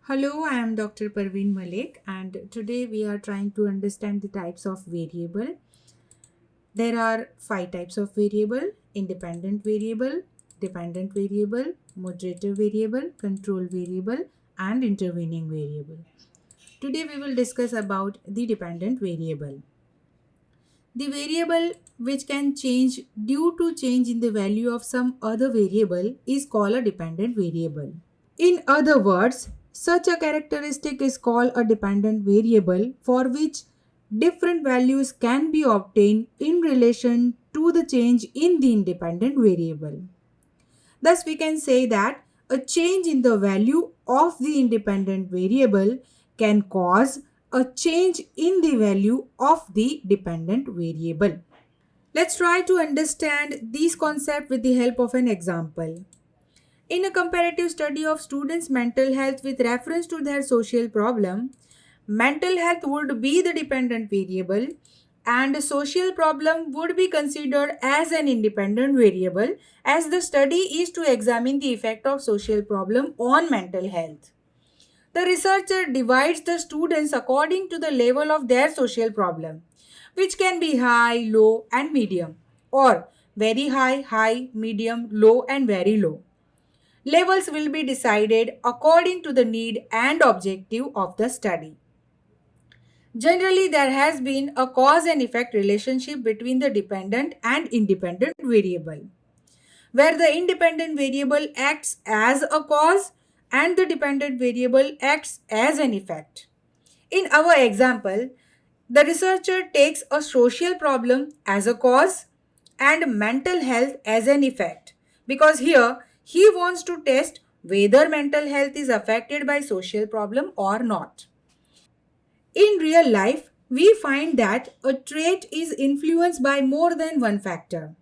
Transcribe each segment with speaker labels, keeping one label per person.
Speaker 1: Hello, I am Dr. Parveen Malik, and today we are trying to understand the types of variable. There are five types of variable: independent variable, dependent variable, moderator variable, control variable, and intervening variable. Today we will discuss about the dependent variable. The variable which can change due to change in the value of some other variable is called a dependent variable. In other words, such a characteristic is called a dependent variable for which different values can be obtained in relation to the change in the independent variable. Thus, we can say that a change in the value of the independent variable can cause a change in the value of the dependent variable. Let's try to understand this concept with the help of an example. In a comparative study of students' mental health with reference to their social problem, mental health would be the dependent variable and social problem would be considered as an independent variable, as the study is to examine the effect of social problem on mental health. The researcher divides the students according to the level of their social problem, which can be high, low, and medium, or very high, high, medium, low, and very low. Levels will be decided according to the need and objective of the study. Generally, there has been a cause and effect relationship between the dependent and independent variable, where the independent variable acts as a cause and the dependent variable acts as an effect. In our example, the researcher takes a social problem as a cause and mental health as an effect, because here he wants to test whether mental health is affected by social problem or not. In real life, we find that a trait is influenced by more than one factor.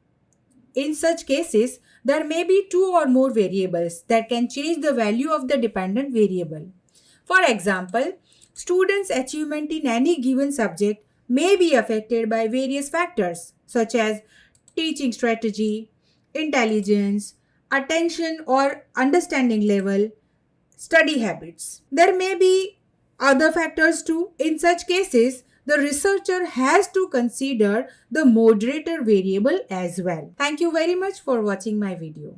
Speaker 1: In such cases, there may be two or more variables that can change the value of the dependent variable. For example, students' achievement in any given subject may be affected by various factors such as teaching strategy, intelligence, attention or understanding level, study habits. There may be other factors too. In such cases, the researcher has to consider the moderator variable as well. Thank you very much for watching my video.